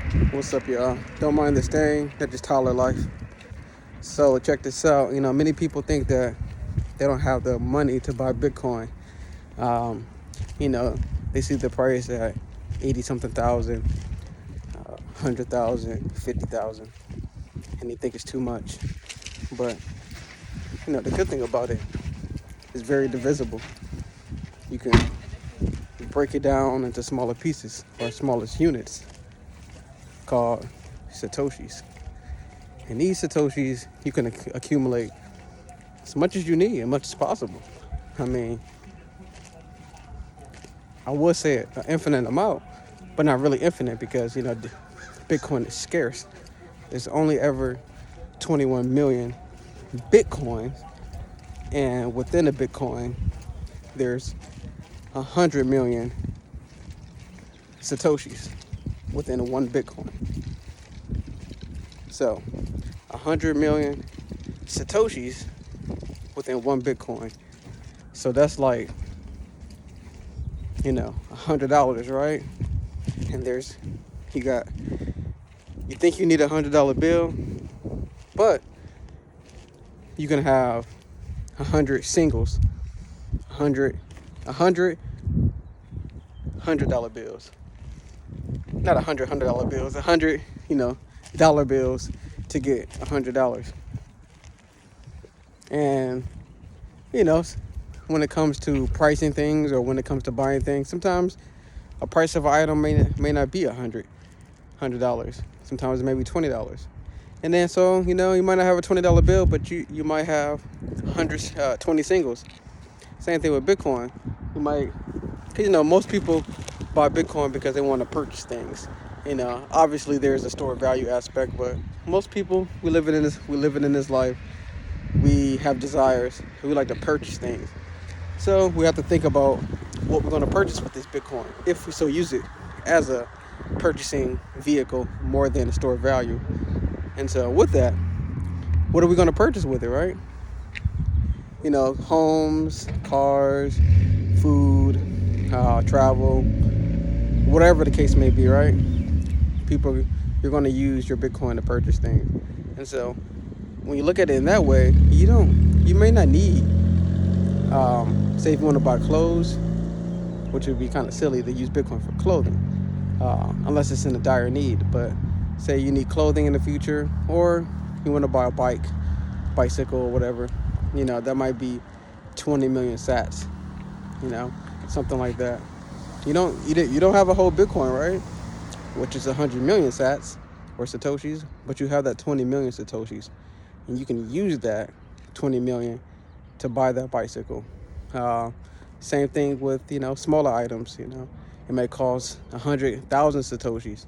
What's up, y'all? Don't mind this thing. That's just Tyler life. So check this out. Many people think that they don't have the money to buy Bitcoin. Um, you know, they see the price at 80 something thousand, 100,000, 50,000, and they think it's too much. But the good thing about it is very divisible. You can break it down into smaller pieces or smallest units called Satoshis. And these Satoshis, you can accumulate as much as you need, as much as possible. I mean, I would say an infinite amount, but not really infinite because, Bitcoin is scarce. There's only ever 21 million Bitcoins. And within a Bitcoin, there's 100 million Satoshis within one Bitcoin. So 100 million Satoshis within one Bitcoin. So that's like, $100, right? And you think you need $100 bill, but you can have 100 singles, 100 $100 bills. Not $100 bills, 100, dollar bills to get $100. And, when it comes to pricing things or when it comes to buying things, sometimes a price of an item may not be $100. Sometimes it may be $20. And then so, you might not have a $20 bill, but you might have 20 singles. Same thing with Bitcoin. You might, most people buy Bitcoin because they want to purchase things. Obviously there's a store value aspect, but most people, we living in this life. We have desires. We like to purchase things. So we have to think about what we're going to purchase with this Bitcoin, if we so use it as a purchasing vehicle more than a store value. And so with that, what are we going to purchase with it, right? Homes, cars, food, travel, whatever the case may be, right? You're going to use your Bitcoin to purchase things. And so when you look at it in that way, you may not need, say if you want to buy clothes, which would be kind of silly to use Bitcoin for clothing, unless it's in a dire need. But say you need clothing in the future, or you want to buy a bicycle or whatever, that might be 20 million sats, something like that. You don't have a whole Bitcoin, right? Which is 100 million sats or Satoshis, but you have that 20 million Satoshis, and you can use that 20 million to buy that bicycle. Same thing with, smaller items, it may cost 100,000 Satoshis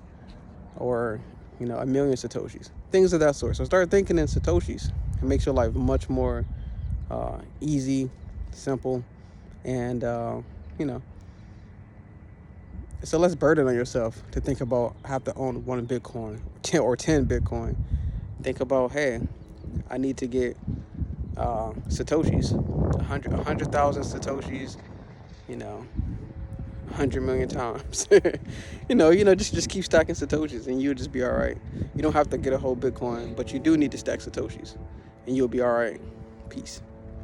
or, 1,000,000 Satoshis, things of that sort. So start thinking in Satoshis. It makes your life much more easy, simple, and, it's a less burden on yourself to think about have to own one Bitcoin or 10 Bitcoin. Think about, hey, I need to get Satoshis, 100,000 Satoshis, 100 million times. Just keep stacking Satoshis and you'll just be all right. You don't have to get a whole Bitcoin, but you do need to stack Satoshis and you'll be all right. Peace.